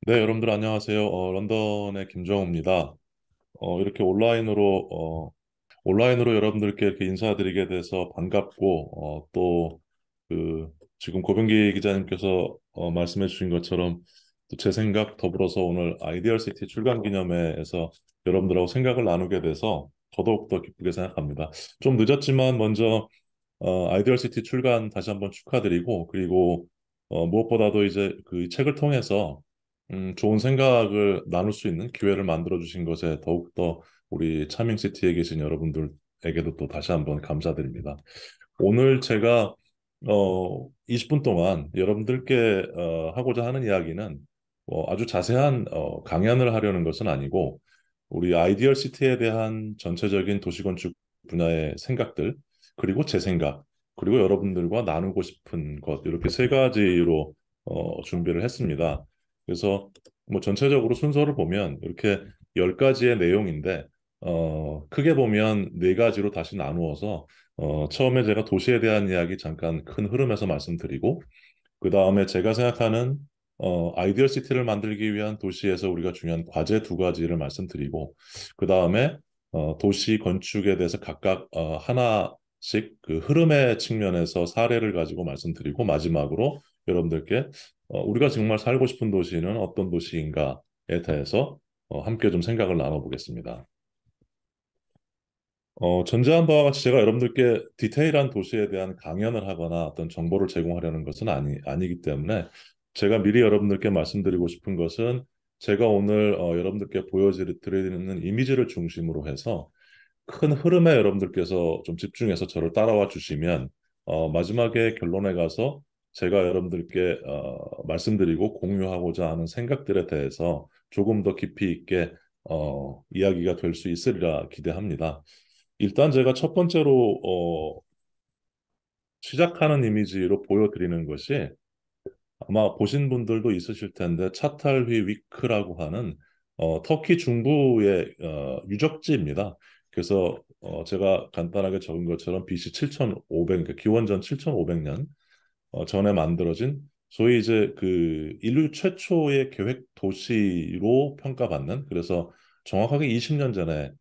네, 여러분들 안녕하세요. 런던의 김정우입니다. 이렇게 온라인으로 여러분들께 이렇게 인사드리게 돼서 반갑고, 지금 고병기 기자님께서 말씀해 주신 것처럼 또 제 생각 더불어서 오늘 아이디얼 시티 출간 기념회에서 여러분들하고 생각을 나누게 돼서 더더욱 더 기쁘게 생각합니다. 좀 늦었지만 먼저 아이디얼 시티 출간 다시 한번 축하드리고, 그리고 무엇보다도 이제 그 책을 통해서 좋은 생각을 나눌 수 있는 기회를 만들어 주신 것에 더욱더 우리 차밍시티에 계신 여러분들에게도 또 다시 한번 감사드립니다. 오늘 제가 20분 동안 여러분들께 하고자 하는 이야기는 아주 자세한 강연을 하려는 것은 아니고, 우리 아이디얼 시티에 대한 전체적인 도시건축 분야의 생각들, 그리고 제 생각, 그리고 여러분들과 나누고 싶은 것, 이렇게 세 가지로 준비를 했습니다. 그래서 뭐 전체적으로 순서를 보면 이렇게 10가지의 내용인데, 크게 보면 네 가지로 다시 나누어서 처음에 제가 도시에 대한 이야기 잠깐 큰 흐름에서 말씀드리고, 그 다음에 제가 생각하는 아이디어 시티를 만들기 위한 도시에서 우리가 중요한 과제 두 가지를 말씀드리고, 그 다음에 도시 건축에 대해서 각각 하나씩 그 흐름의 측면에서 사례를 가지고 말씀드리고, 마지막으로 여러분들께 우리가 정말 살고 싶은 도시는 어떤 도시인가에 대해서 함께 좀 생각을 나눠보겠습니다. 전제한 바와 같이 제가 여러분들께 디테일한 도시에 대한 강연을 하거나 어떤 정보를 제공하려는 것은 아니기 때문에, 제가 미리 여러분들께 말씀드리고 싶은 것은, 제가 오늘 여러분들께 보여드리는 이미지를 중심으로 해서 큰 흐름에 여러분들께서 좀 집중해서 저를 따라와 주시면 마지막에 결론에 가서 제가 여러분들께 말씀드리고 공유하고자 하는 생각들에 대해서 조금 더 깊이 있게 이야기가 될 수 있으리라 기대합니다. 일단 제가 첫 번째로 시작하는 이미지로 보여드리는 것이, 아마 보신 분들도 있으실 텐데, 차탈휘 위크라고 하는 터키 중부의 유적지입니다. 그래서 제가 간단하게 적은 것처럼 BC 7,500, 그러니까 기원전 7,500년 전에 만들어진, 소위 이제 그 인류 최초의 계획 도시로 평가받는, 그래서 정확하게 20년 전에,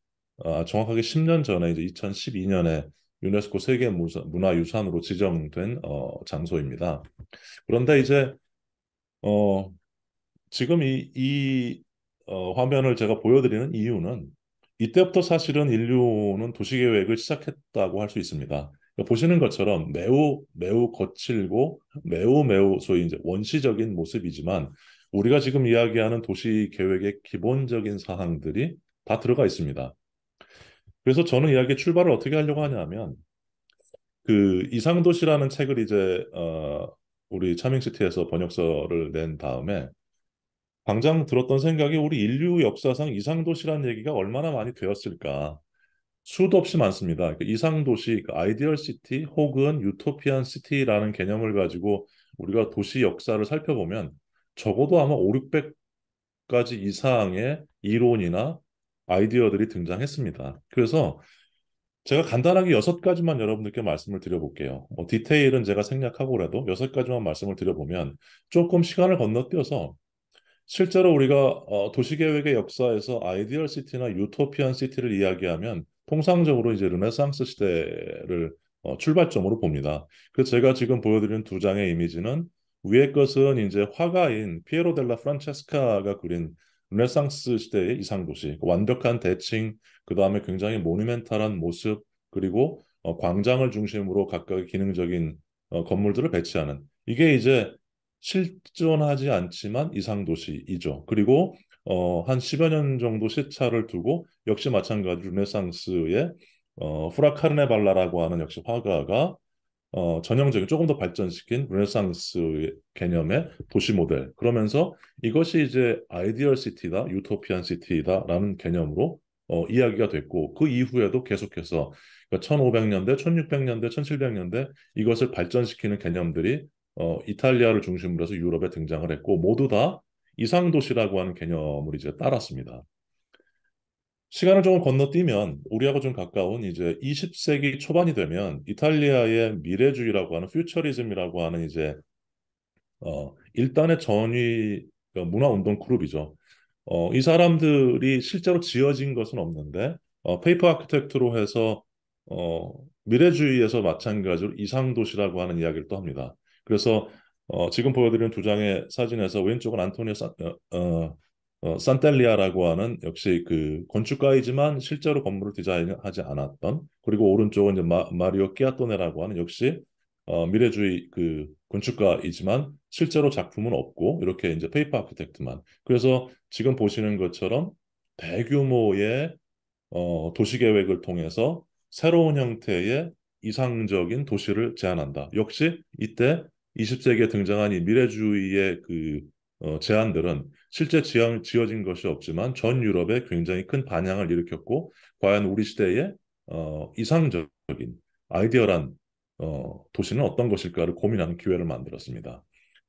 정확하게 10년 전에 이제 2012년에 유네스코 세계 문화유산으로 지정된 장소입니다. 그런데 이제 어, 지금 이 화면을 제가 보여드리는 이유는, 이때부터 사실은 인류는 도시계획을 시작했다고 할 수 있습니다. 그러니까 보시는 것처럼 매우 매우 거칠고 매우 매우 소위 이제 원시적인 모습이지만, 우리가 지금 이야기하는 도시계획의 기본적인 사항들이 다 들어가 있습니다. 그래서 저는 이야기의 출발을 어떻게 하려고 하냐면, 그 이상도시라는 책을 이제 우리 차밍시티에서 번역서를 낸 다음에 당장 들었던 생각이, 우리 인류 역사상 이상도시란 얘기가 얼마나 많이 되었을까. 수도 없이 많습니다. 그러니까 이상도시, 그 아이디얼 시티 혹은 유토피안 시티라는 개념을 가지고 우리가 도시 역사를 살펴보면 적어도 아마 5, 600가지 이상의 이론이나 아이디어들이 등장했습니다. 그래서 제가 간단하게 6가지만 여러분들께 말씀을 드려볼게요. 디테일은 제가 생략하고라도 6가지만 말씀을 드려보면, 조금 시간을 건너뛰어서 실제로 우리가 도시계획의 역사에서 아이디얼 시티나 유토피안 시티를 이야기하면 통상적으로 이제 르네상스 시대를 출발점으로 봅니다. 그래서 제가 지금 보여드리는 두 장의 이미지는, 위의 것은 이제 화가인 피에로 델라 프란체스카가 그린 르네상스 시대의 이상도시, 그 완벽한 대칭, 그 다음에 굉장히 모뉴멘탈한 모습, 그리고 광장을 중심으로 각각의 기능적인 건물들을 배치하는, 이게 이제 실존하지 않지만 이상도시이죠. 그리고 한 10여 년 정도 시차를 두고, 역시 마찬가지로 르네상스의 후라 카르네발라라고 하는 역시 화가가 전형적인 조금 더 발전시킨 르네상스 개념의 도시 모델, 그러면서 이것이 이제 아이디얼 시티다, 유토피안 시티다라는 개념으로 이야기가 됐고, 그 이후에도 계속해서 1500년대, 1600년대, 1700년대 이것을 발전시키는 개념들이 이탈리아를 중심으로 해서 유럽에 등장을 했고, 모두 다 이상도시라고 하는 개념을 이제 따랐습니다. 시간을 조금 건너뛰면 우리하고 좀 가까운 이제 20세기 초반이 되면, 이탈리아의 미래주의라고 하는 퓨처리즘이라고 하는 이제 일단의 전위 문화운동 그룹이죠. 이 사람들이 실제로 지어진 것은 없는데 페이퍼 아키텍트로 해서 어, 미래주의에서 마찬가지로 이상도시라고 하는 이야기를 또 합니다. 그래서 지금 보여드리는 두 장의 사진에서 왼쪽은 안토니오 산텔리아라고 하는 역시 그 건축가이지만 실제로 건물을 디자인하지 않았던, 그리고 오른쪽은 이제 마리오 끼아토네라고 하는 역시 미래주의 그 건축가이지만 실제로 작품은 없고 이렇게 이제 페이퍼 아키텍트만. 그래서 지금 보시는 것처럼 대규모의 도시 계획을 통해서 새로운 형태의 이상적인 도시를 제안한다. 역시 이때 20세기에 등장한 이 미래주의의 그 제안들은 실제 지어진 것이 없지만 전 유럽에 굉장히 큰 반향을 일으켰고, 과연 우리 시대의 이상적인 아이디어란 도시는 어떤 것일까를 고민하는 기회를 만들었습니다.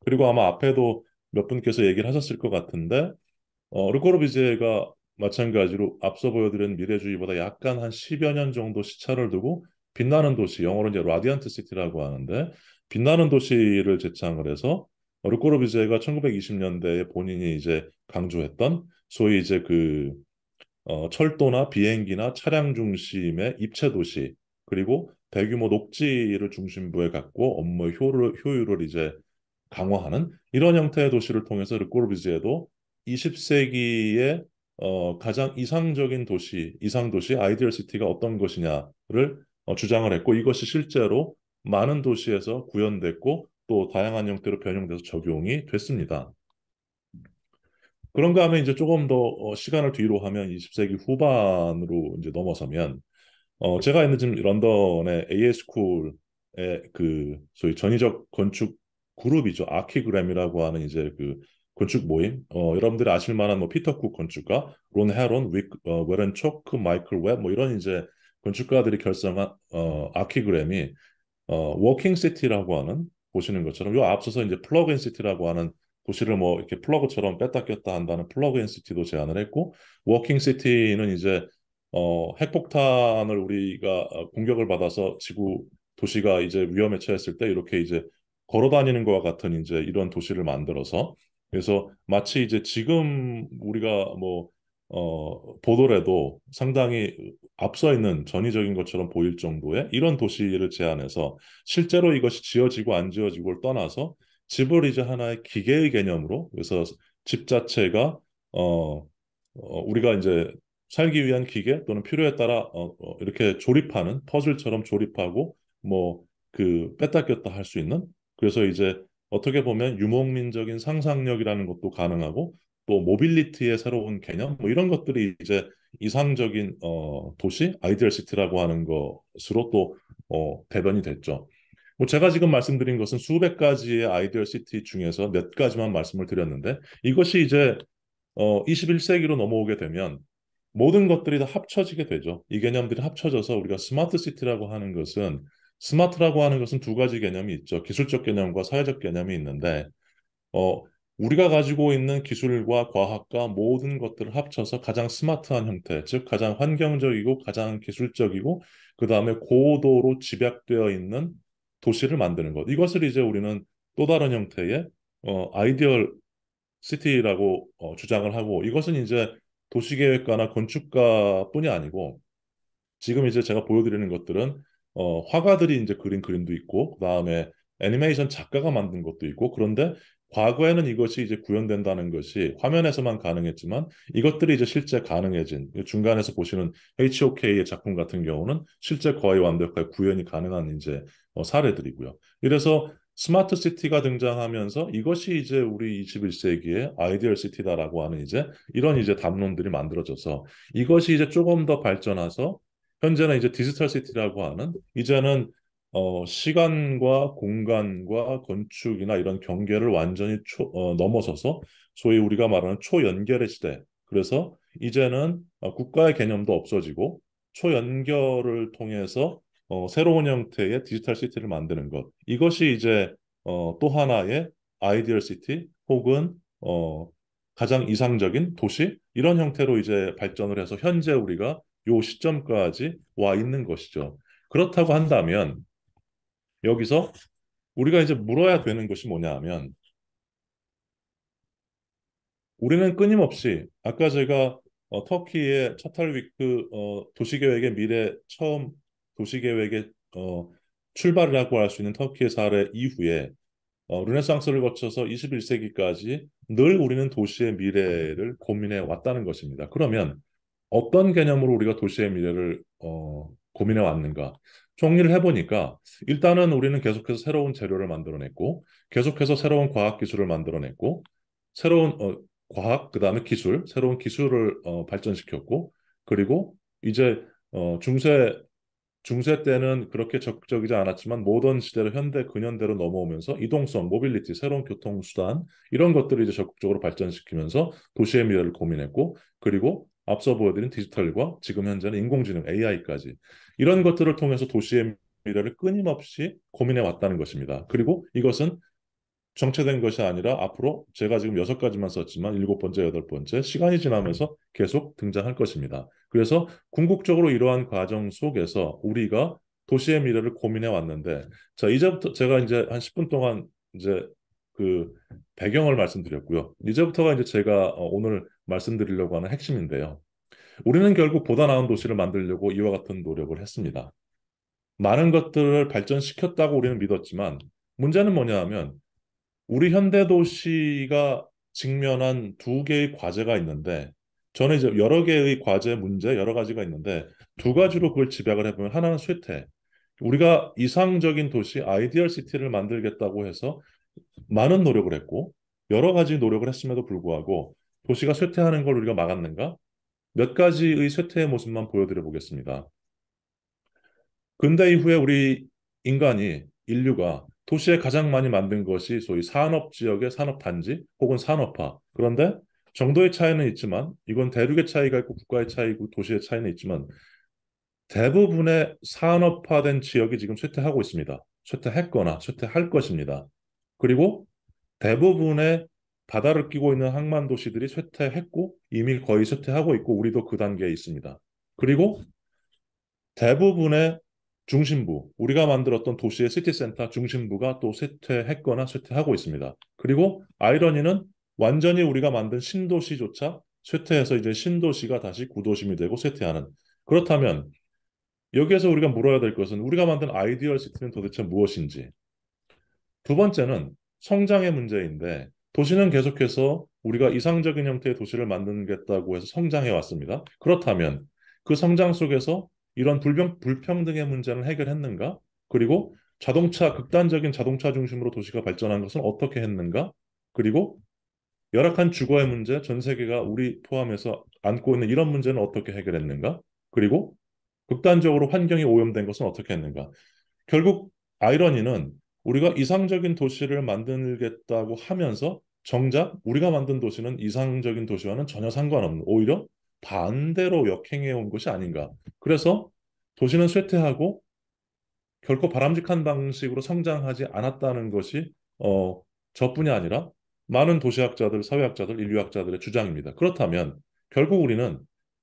그리고 아마 앞에도 몇 분께서 얘기를 하셨을 것 같은데 르꼬르비제가 마찬가지로 앞서 보여드린 미래주의보다 약간 한 10여 년 정도 시차를 두고 빛나는 도시, 영어로 이제 라디언트 시티라고 하는데, 빛나는 도시를 제창을 해서 르꼬르비제가 1920년대에 본인이 이제 강조했던 소위 이제 그 철도나 비행기나 차량 중심의 입체 도시, 그리고 대규모 녹지를 중심부에 갖고 업무 효율을 이제 강화하는 이런 형태의 도시를 통해서 르꼬르비제도 20세기의 가장 이상적인 도시, 이상 도시, 아이디얼 시티가 어떤 것이냐를 주장을 했고, 이것이 실제로 많은 도시에서 구현됐고 또 다양한 형태로 변형돼서 적용이 됐습니다. 그런가 하면 이제 조금 더 시간을 뒤로 하면 20세기 후반으로 이제 넘어서면 제가 있는 지금 런던의 AS쿨의 그 소위 전위적 건축 그룹이죠. 아키그램이라고 하는 이제 그 건축 모임. 여러분들이 아실 만한 뭐 피터 쿡 건축가, 론 헤론, 웨런 초크, 마이클 웹 뭐 이런 이제 건축가들이 결성한 아키그램이 워킹 시티라고 하는, 보시는 것처럼 요 앞서서 이제 플러그 인 시티라고 하는 도시를 뭐 이렇게 플러그처럼 뺐다 꼈다 한다는 플러그 인 시티도 제안을 했고, 워킹 시티는 이제 핵폭탄을 우리가 공격을 받아서 지구 도시가 이제 위험에 처했을 때 이렇게 이제 걸어 다니는 것과 같은 이제 이런 도시를 만들어서, 그래서 마치 이제 지금 우리가 뭐 보더라도 상당히 앞서 있는 전위적인 것처럼 보일 정도의 이런 도시를 제안해서 실제로 이것이 지어지고 안 지어지고를 떠나서 집을 이제 하나의 기계의 개념으로, 그래서 집 자체가 우리가 이제 살기 위한 기계 또는 필요에 따라 이렇게 조립하는 퍼즐처럼 조립하고 뭐 그 뺐다 꼈다 할 수 있는, 그래서 이제 어떻게 보면 유목민적인 상상력이라는 것도 가능하고 또 모빌리티의 새로운 개념 뭐 이런 것들이 이제 이상적인 도시 아이디얼 시티라고 하는 것으로 또 대변이 됐죠. 뭐 제가 지금 말씀드린 것은 수백 가지의 아이디얼 시티 중에서 몇 가지만 말씀을 드렸는데, 이것이 이제 21세기로 넘어오게 되면 모든 것들이 다 합쳐지게 되죠. 이 개념들이 합쳐져서 우리가 스마트 시티라고 하는 것은, 스마트라고 하는 것은 두 가지 개념이 있죠. 기술적 개념과 사회적 개념이 있는데 어, 우리가 가지고 있는 기술과 과학과 모든 것들을 합쳐서 가장 스마트한 형태, 즉 가장 환경적이고 가장 기술적이고 그 다음에 고도로 집약되어 있는 도시를 만드는 것. 이것을 이제 우리는 또 다른 형태의 아이디얼 시티라고 주장을 하고, 이것은 이제 도시계획가나 건축가뿐이 아니고 지금 이제 제가 보여드리는 것들은 화가들이 이제 그린 그림도 있고 그다음에 애니메이션 작가가 만든 것도 있고, 그런데 과거에는 이것이 이제 구현된다는 것이 화면에서만 가능했지만 이것들이 이제 실제 가능해진, 중간에서 보시는 HOK의 작품 같은 경우는 실제 거의 완벽하게 구현이 가능한 이제 사례들이고요. 이래서 스마트 시티가 등장하면서 이것이 이제 우리 21세기의 아이디얼 시티다라고 하는 이제 이런 이제 담론들이 만들어져서 이것이 이제 조금 더 발전해서 현재는 이제 디지털 시티라고 하는, 이제는 시간과 공간과 건축이나 이런 경계를 완전히 넘어서서 소위 우리가 말하는 초연결의 시대. 그래서 이제는 국가의 개념도 없어지고 초연결을 통해서 새로운 형태의 디지털 시티를 만드는 것. 이것이 이제 또 하나의 아이디얼 시티 혹은 가장 이상적인 도시 이런 형태로 이제 발전을 해서 현재 우리가 요 시점까지 와 있는 것이죠. 그렇다고 한다면 여기서 우리가 이제 물어야 되는 것이 뭐냐 하면 우리는 끊임없이 아까 제가 터키의 차탈위크 도시계획의 미래 처음 도시계획의 출발이라고 할 수 있는 터키의 사례 이후에 르네상스를 거쳐서 21세기까지 늘 우리는 도시의 미래를 고민해 왔다는 것입니다. 그러면 어떤 개념으로 우리가 도시의 미래를 고민해 왔는가? 정리를 해보니까 일단은 우리는 계속해서 새로운 재료를 만들어냈고 계속해서 새로운 과학 기술을 만들어냈고 새로운 과학 그다음에 기술 새로운 기술을 발전시켰고 그리고 이제 중세 때는 그렇게 적극적이지 않았지만 모던 시대로 현대 근현대로 넘어오면서 이동성, 모빌리티, 새로운 교통수단 이런 것들을 이제 적극적으로 발전시키면서 도시의 미래를 고민했고 그리고 앞서 보여드린 디지털과 지금 현재는 인공지능 AI까지 이런 것들을 통해서 도시의 미래를 끊임없이 고민해 왔다는 것입니다. 그리고 이것은 정체된 것이 아니라 앞으로 제가 지금 6가지만 썼지만 7번째, 8번째 시간이 지나면서 계속 등장할 것입니다. 그래서 궁극적으로 이러한 과정 속에서 우리가 도시의 미래를 고민해 왔는데 자, 이제부터 제가 이제 한 10분 동안 이제 그 배경을 말씀드렸고요. 이제부터가 이제 제가 오늘 말씀드리려고 하는 핵심인데요. 우리는 결국 보다 나은 도시를 만들려고 이와 같은 노력을 했습니다. 많은 것들을 발전시켰다고 우리는 믿었지만 문제는 뭐냐 하면 우리 현대 도시가 직면한 두 개의 과제가 있는데 저는 이제 여러 개의 과제 문제 여러 가지가 있는데 두 가지로 그걸 집약을 해보면 하나는 쇠퇴. 우리가 이상적인 도시 아이디얼 시티를 만들겠다고 해서 많은 노력을 했고 여러 가지 노력을 했음에도 불구하고 도시가 쇠퇴하는 걸 우리가 막았는가? 몇 가지의 쇠퇴의 모습만 보여드려 보겠습니다. 근대 이후에 우리 인류가 도시에 가장 많이 만든 것이 소위 산업 지역의 산업 단지 혹은 산업화. 그런데 정도의 차이는 있지만 이건 대륙의 차이가 있고 국가의 차이고 도시의 차이는 있지만 대부분의 산업화된 지역이 지금 쇠퇴하고 있습니다. 쇠퇴했거나 쇠퇴할 것입니다. 그리고 대부분의 바다를 끼고 있는 항만 도시들이 쇠퇴했고 이미 거의 쇠퇴하고 있고 우리도 그 단계에 있습니다. 그리고 대부분의 중심부, 우리가 만들었던 도시의 시티센터 중심부가 또 쇠퇴했거나 쇠퇴하고 있습니다. 그리고 아이러니는 완전히 우리가 만든 신도시조차 쇠퇴해서 이제 신도시가 다시 구도심이 되고 쇠퇴하는. 그렇다면 여기에서 우리가 물어야 될 것은 우리가 만든 아이디얼 시티는 도대체 무엇인지. 두 번째는 성장의 문제인데 도시는 계속해서 우리가 이상적인 형태의 도시를 만들겠다고 해서 성장해 왔습니다. 그렇다면 그 성장 속에서 이런 불평등의 문제는 해결했는가? 그리고 극단적인 자동차 중심으로 도시가 발전한 것은 어떻게 했는가? 그리고 열악한 주거의 문제, 전 세계가 우리 포함해서 안고 있는 이런 문제는 어떻게 해결했는가? 그리고 극단적으로 환경이 오염된 것은 어떻게 했는가? 결국 아이러니는 우리가 이상적인 도시를 만들겠다고 하면서 정작 우리가 만든 도시는 이상적인 도시와는 전혀 상관없는 오히려 반대로 역행해 온 것이 아닌가. 그래서 도시는 쇠퇴하고 결코 바람직한 방식으로 성장하지 않았다는 것이 저뿐이 아니라 많은 도시학자들, 사회학자들, 인류학자들의 주장입니다. 그렇다면 결국 우리는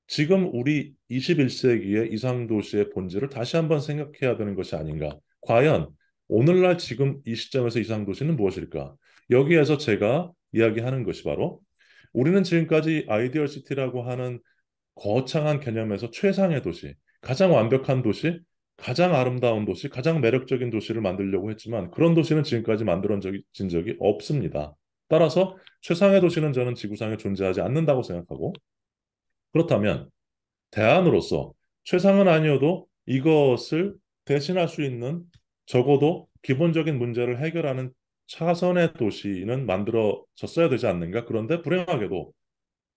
지금 우리 21세기의 이상도시의 본질을 다시 한번 생각해야 되는 것이 아닌가. 과연 오늘날 지금 이 시점에서 이상도시는 무엇일까? 여기에서 제가 이야기하는 것이 바로 우리는 지금까지 아이디얼 시티라고 하는 거창한 개념에서 최상의 도시, 가장 완벽한 도시, 가장 아름다운 도시, 가장 매력적인 도시를 만들려고 했지만 그런 도시는 지금까지 만들어진 적이 없습니다. 따라서 최상의 도시는 저는 지구상에 존재하지 않는다고 생각하고 그렇다면 대안으로서 최상은 아니어도 이것을 대신할 수 있는 적어도 기본적인 문제를 해결하는 차선의 도시는 만들어졌어야 되지 않는가? 그런데 불행하게도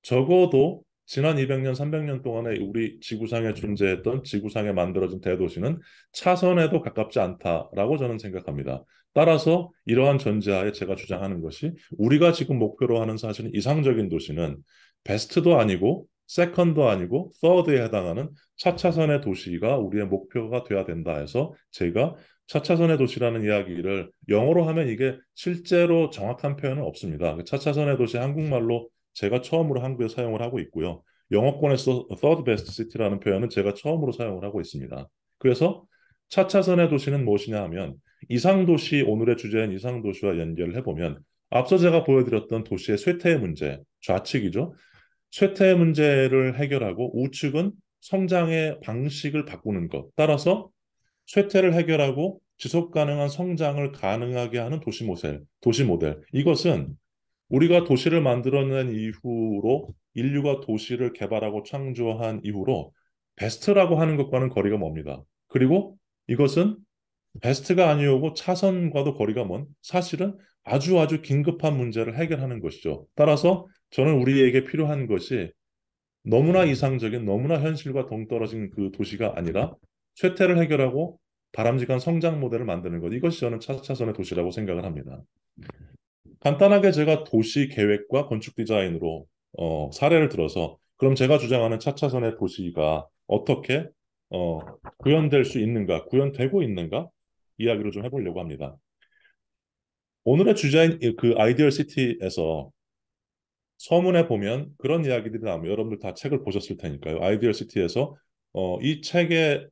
적어도 지난 200년, 300년 동안에 우리 지구상에 존재했던 지구상에 만들어진 대도시는 차선에도 가깝지 않다라고 저는 생각합니다. 따라서 이러한 전제하에 제가 주장하는 것이 우리가 지금 목표로 하는 사실은 이상적인 도시는 베스트도 아니고 세컨도 아니고 서드에 해당하는 차차선의 도시가 우리의 목표가 돼야 된다 해서 제가 차차선의 도시라는 이야기를 영어로 하면 이게 실제로 정확한 표현은 없습니다. 차차선의 도시 한국말로 제가 처음으로 한국에서 사용을 하고 있고요. 영어권에서 third best city라는 표현은 제가 처음으로 사용을 하고 있습니다. 그래서 차차선의 도시는 무엇이냐 하면 이상도시 오늘의 주제인 이상도시와 연결을 해보면 앞서 제가 보여드렸던 도시의 쇠퇴의 문제, 좌측이죠. 쇠퇴의 문제를 해결하고 우측은 성장의 방식을 바꾸는 것. 따라서 쇠퇴를 해결하고 지속 가능한 성장을 가능하게 하는 도시 모델. 이것은 우리가 도시를 만들어낸 이후로 인류가 도시를 개발하고 창조한 이후로 베스트라고 하는 것과는 거리가 멉니다. 그리고 이것은 베스트가 아니오고 차선과도 거리가 먼 사실은 아주 아주 긴급한 문제를 해결하는 것이죠. 따라서 저는 우리에게 필요한 것이 너무나 이상적인 너무나 현실과 동떨어진 그 도시가 아니라 쇠퇴를 해결하고 바람직한 성장 모델을 만드는 것. 이것이 저는 차차선의 도시라고 생각을 합니다. 간단하게 제가 도시 계획과 건축 디자인으로 사례를 들어서 그럼 제가 주장하는 차차선의 도시가 어떻게 어, 구현될 수 있는가, 구현되고 있는가 이야기를 좀 해보려고 합니다. 오늘의 주제인 그 아이디얼 시티에서 서문에 보면 그런 이야기들이 나오면 여러분들 다 책을 보셨을 테니까요. 아이디얼 시티에서 이 책의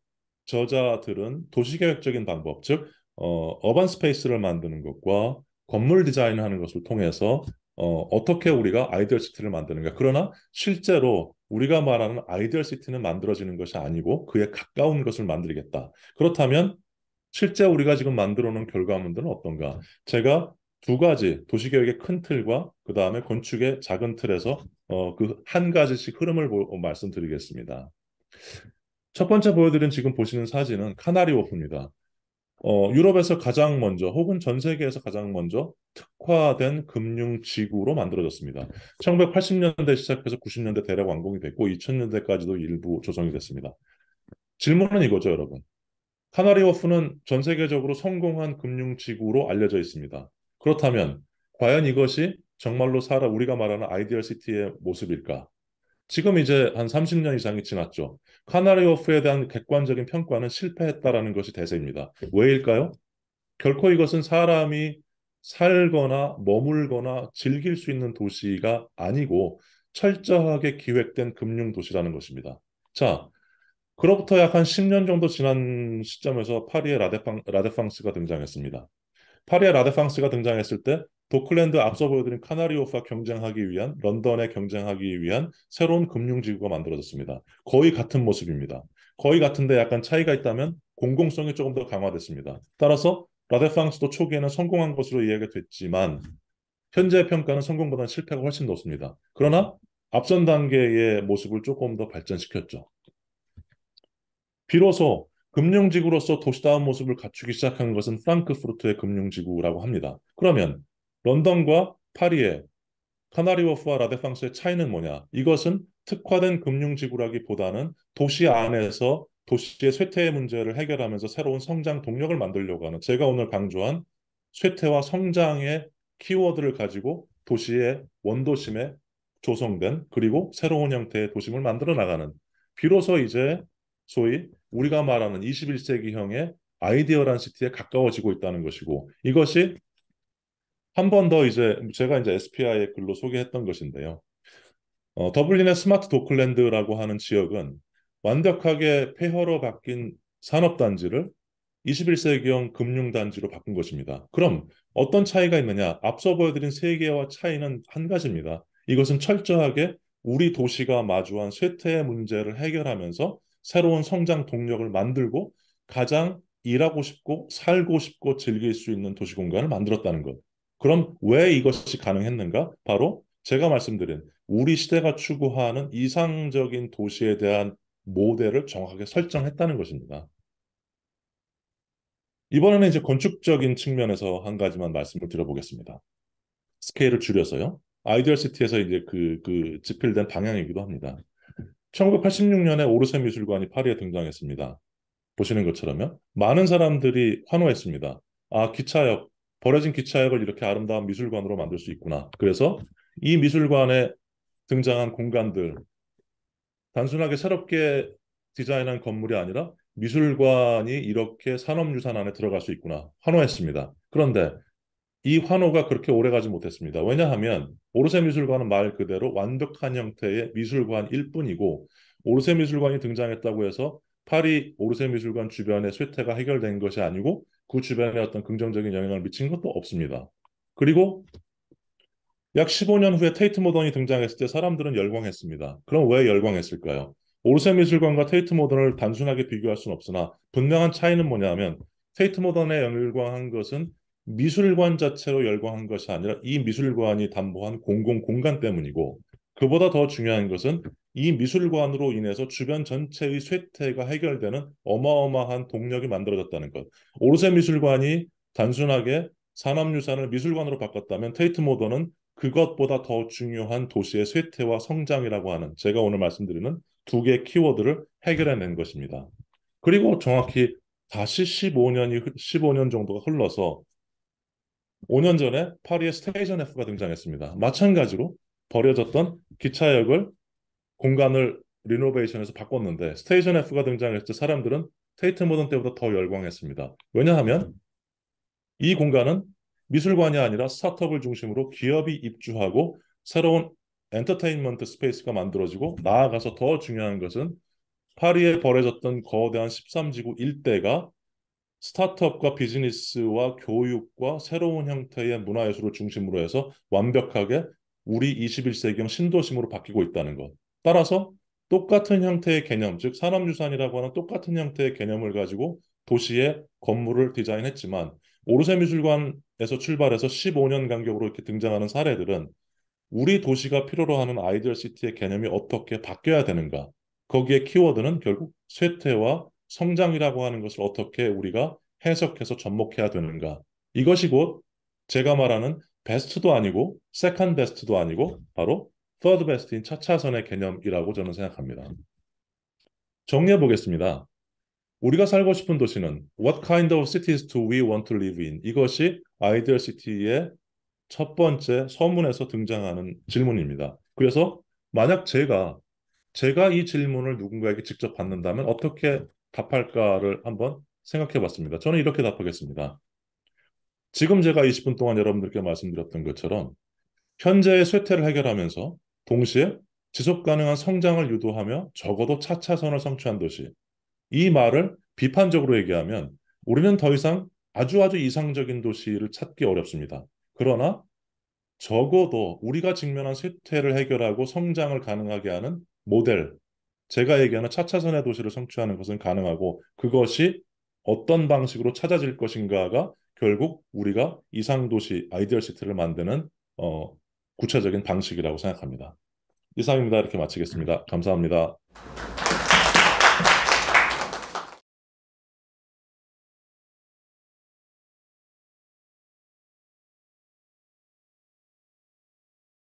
저자들은 도시계획적인 방법, 즉 어반 스페이스를 만드는 것과 건물 디자인하는 것을 통해서 어떻게 우리가 아이디얼 시티를 만드는가. 그러나 실제로 우리가 말하는 아이디얼 시티는 만들어지는 것이 아니고 그에 가까운 것을 만들겠다. 그렇다면 실제 우리가 지금 만들어 놓은 결과물들은 어떤가? 제가 두 가지 도시계획의 큰 틀과 그 다음에 건축의 작은 틀에서 그 한 가지씩 흐름을 말씀드리겠습니다. 첫 번째 보여드린 지금 보시는 사진은 카나리 워프입니다. 유럽에서 가장 먼저 혹은 전 세계에서 가장 먼저 특화된 금융지구로 만들어졌습니다. 1980년대 시작해서 90년대 대략 완공이 됐고 2000년대까지도 일부 조성이 됐습니다. 질문은 이거죠, 여러분. 카나리 워프는 전 세계적으로 성공한 금융지구로 알려져 있습니다. 그렇다면 과연 이것이 정말로 우리가 말하는 아이디얼 시티의 모습일까? 지금 이제 한 30년 이상이 지났죠. 카나리 워프에 대한 객관적인 평가는 실패했다라는 것이 대세입니다. 왜일까요? 결코 이것은 사람이 살거나 머물거나 즐길 수 있는 도시가 아니고 철저하게 기획된 금융 도시라는 것입니다. 자, 그로부터 약 한 10년 정도 지난 시점에서 파리의 라데팡스가 등장했습니다. 파리의 라데팡스가 등장했을 때 도클랜드 앞서 보여드린 카나리오프와 경쟁하기 위한 런던에 경쟁하기 위한 새로운 금융지구가 만들어졌습니다. 거의 같은 모습입니다. 거의 같은데 약간 차이가 있다면 공공성이 조금 더 강화됐습니다. 따라서 라데팡스도 초기에는 성공한 것으로 이해가 됐지만 현재 평가는 성공보다는 실패가 훨씬 높습니다. 그러나 앞선 단계의 모습을 조금 더 발전시켰죠. 비로소 금융지구로서 도시다운 모습을 갖추기 시작한 것은 프랑크푸르트의 금융지구라고 합니다. 그러면 런던과 파리의 카나리워프와 라데팡스의 차이는 뭐냐? 이것은 특화된 금융지구라기보다는 도시 안에서 도시의 쇠퇴의 문제를 해결하면서 새로운 성장 동력을 만들려고 하는 제가 오늘 강조한 쇠퇴와 성장의 키워드를 가지고 도시의 원도심에 조성된 그리고 새로운 형태의 도심을 만들어 나가는 비로소 이제 소위 우리가 말하는 21세기형의 아이디어란 시티에 가까워지고 있다는 것이고 이것이 한 번 더 이제 제가 이제 SPI의 글로 소개했던 것인데요. 더블린의 스마트 도클랜드라고 하는 지역은 완벽하게 폐허로 바뀐 산업단지를 21세기형 금융단지로 바꾼 것입니다. 그럼 어떤 차이가 있느냐? 앞서 보여드린 세 개와 차이는 한 가지입니다. 이것은 철저하게 우리 도시가 마주한 쇠퇴의 문제를 해결하면서 새로운 성장 동력을 만들고 가장 일하고 싶고 살고 싶고 즐길 수 있는 도시 공간을 만들었다는 것. 그럼 왜 이것이 가능했는가? 바로 제가 말씀드린 우리 시대가 추구하는 이상적인 도시에 대한 모델을 정확하게 설정했다는 것입니다. 이번에는 이제 건축적인 측면에서 한 가지만 말씀을 드려보겠습니다. 스케일을 줄여서요. 아이디얼 시티에서 이제 그 지필된 방향이기도 합니다. 1986년에 오르세 미술관이 파리에 등장했습니다. 보시는 것처럼요. 많은 사람들이 환호했습니다. 아, 버려진 기차역을 이렇게 아름다운 미술관으로 만들 수 있구나. 그래서 이 미술관에 등장한 공간들, 단순하게 새롭게 디자인한 건물이 아니라 미술관이 이렇게 산업유산 안에 들어갈 수 있구나. 환호했습니다. 그런데 이 환호가 그렇게 오래가지 못했습니다. 왜냐하면 오르세 미술관은 말 그대로 완벽한 형태의 미술관일 뿐이고 오르세 미술관이 등장했다고 해서 파리 오르세 미술관 주변의 쇠퇴가 해결된 것이 아니고 그 주변에 어떤 긍정적인 영향을 미친 것도 없습니다. 그리고 약 15년 후에 테이트 모던이 등장했을 때 사람들은 열광했습니다. 그럼 왜 열광했을까요? 오르세 미술관과 테이트 모던을 단순하게 비교할 수는 없으나 분명한 차이는 뭐냐면 테이트 모던에 열광한 것은 미술관 자체로 열광한 것이 아니라 이 미술관이 담보한 공공 공간 때문이고 그보다 더 중요한 것은 이 미술관으로 인해서 주변 전체의 쇠퇴가 해결되는 어마어마한 동력이 만들어졌다는 것. 오르세 미술관이 단순하게 산업유산을 미술관으로 바꿨다면 테이트 모던은 그것보다 더 중요한 도시의 쇠퇴와 성장이라고 하는 제가 오늘 말씀드리는 두 개의 키워드를 해결해낸 것입니다. 그리고 정확히 다시 15년 정도가 흘러서 5년 전에 파리의 스테이션 F가 등장했습니다. 마찬가지로 버려졌던 기차역을 공간을 리노베이션해서 바꿨는데 스테이션 F가 등장했을 때 사람들은 테이트 모던 때보다 더 열광했습니다. 왜냐하면 이 공간은 미술관이 아니라 스타트업을 중심으로 기업이 입주하고 새로운 엔터테인먼트 스페이스가 만들어지고 나아가서 더 중요한 것은 파리에 벌어졌던 거대한 13지구 일대가 스타트업과 비즈니스와 교육과 새로운 형태의 문화예술을 중심으로 해서 완벽하게 우리 21세기형 신도심으로 바뀌고 있다는 것. 따라서 똑같은 형태의 개념, 즉 산업유산이라고 하는 똑같은 형태의 개념을 가지고 도시의 건물을 디자인했지만 오르세 미술관에서 출발해서 15년 간격으로 이렇게 등장하는 사례들은 우리 도시가 필요로 하는 아이디얼 시티의 개념이 어떻게 바뀌어야 되는가? 거기에 키워드는 결국 쇠퇴와 성장이라고 하는 것을 어떻게 우리가 해석해서 접목해야 되는가? 이것이 곧 제가 말하는 베스트도 아니고 세컨 베스트도 아니고 바로 third best인 차차선의 개념이라고 저는 생각합니다. 정리해 보겠습니다. 우리가 살고 싶은 도시는 What kind of cities do we want to live in? 이것이 아이디얼 시티의 첫 번째 서문에서 등장하는 질문입니다. 그래서 만약 제가 이 질문을 누군가에게 직접 받는다면 어떻게 답할까를 한번 생각해 봤습니다. 저는 이렇게 답하겠습니다. 지금 제가 20분 동안 여러분들께 말씀드렸던 것처럼 현재의 쇠퇴를 해결하면서 동시에 지속 가능한 성장을 유도하며 적어도 차차선을 성취한 도시. 이 말을 비판적으로 얘기하면 우리는 더 이상 아주 이상적인 도시를 찾기 어렵습니다. 그러나 적어도 우리가 직면한 쇠퇴를 해결하고 성장을 가능하게 하는 모델, 제가 얘기하는 차차선의 도시를 성취하는 것은 가능하고 그것이 어떤 방식으로 찾아질 것인가가 결국 우리가 이상도시, 아이디얼 시티를 만드는 구체적인 방식이라고 생각합니다. 이상입니다. 이렇게 마치겠습니다. 감사합니다.